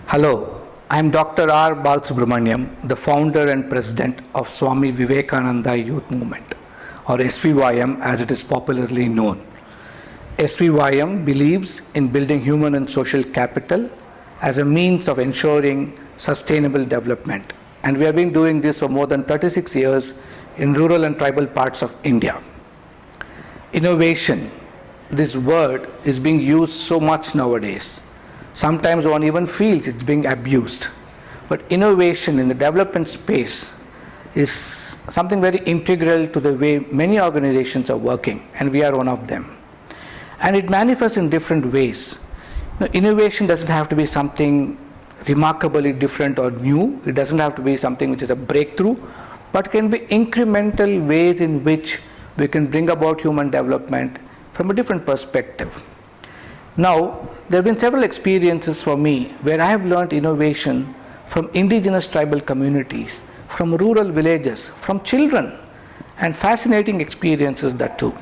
Hello, I am Dr. R. Balasubramaniam, the founder and president of Swami Vivekananda Youth Movement, or SVYM as it is popularly known. SVYM believes in building human and social capital as a means of ensuring sustainable development, and we have been doing this for more than 36 years in rural and tribal parts of India. Innovation, this word is being used so much nowadays. Sometimes one even feels it's being abused. But innovation in the development space is something very integral to the way many organizations are working, and we are one of them. And it manifests in different ways. Innovation doesn't have to be something remarkably different or new. It doesn't have to be something which is a breakthrough, but can be incremental ways in which we can bring about human development from a different perspective. Now, there have been several experiences for me where I have learned innovation from indigenous tribal communities, from rural villages, from children, and fascinating experiences that too.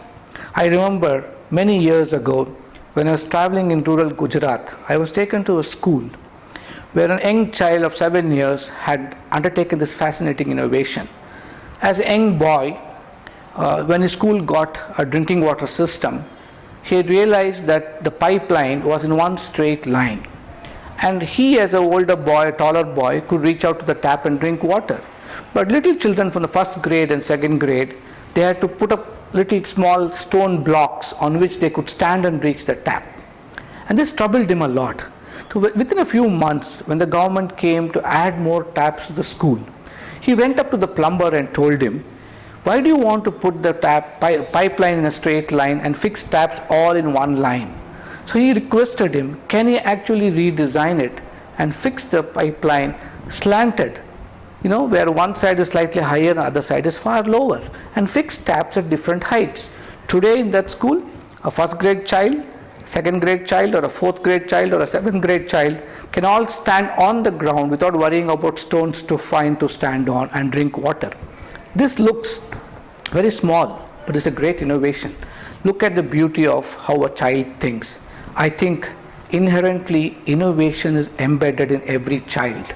I remember many years ago when I was traveling in rural Gujarat, I was taken to a school where a young child of 7 years had undertaken this fascinating innovation. As a young boy, when his school got a drinking water system, he had realized that the pipeline was in one straight line, and he, as an older boy, taller boy, could reach out to the tap and drink water. But little children from the first grade and second grade, they had to put up little small stone blocks on which they could stand and reach the tap. And this troubled him a lot. So within a few months, when the government came to add more taps to the school, he went up to the plumber and told him, "Why do you want to put the pipeline in a straight line and fix taps all in one line?" So he requested him, can he actually redesign it and fix the pipeline slanted, where one side is slightly higher and the other side is far lower, and fix taps at different heights. Today in that school, a first grade child, second grade child, or a fourth grade child, or a seventh grade child can all stand on the ground without worrying about stones to find to stand on and drink water. This looks very small, but it's a great innovation. Look at the beauty of how a child thinks. I think inherently innovation is embedded in every child.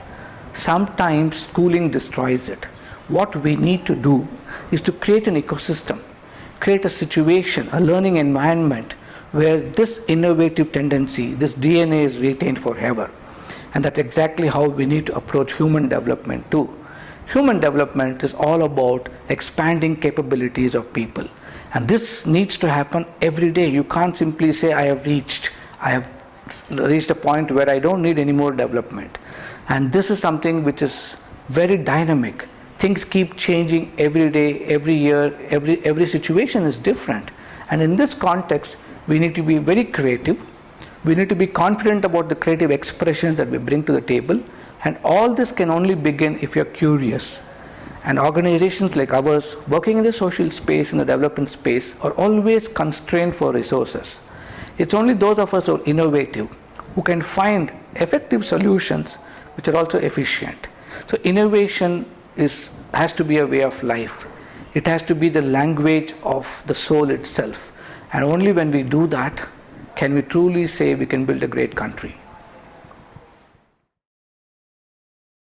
Sometimes schooling destroys it. What we need to do is to create an ecosystem, create a situation, a learning environment where this innovative tendency, this DNA is retained forever. And that's exactly how we need to approach human development too. Human development is all about expanding capabilities of people. And this needs to happen every day. You can't simply say, I have reached a point where I don't need any more development. And this is something which is very dynamic. Things keep changing every day, every year, every situation is different. And in this context, we need to be very creative. We need to be confident about the creative expressions that we bring to the table. And all this can only begin if you're curious. And organizations like ours, working in the social space, in the development space, are always constrained for resources. It's only those of us who are innovative, who can find effective solutions which are also efficient. So innovation has to be a way of life. It has to be the language of the soul itself. And only when we do that, can we truly say we can build a great country.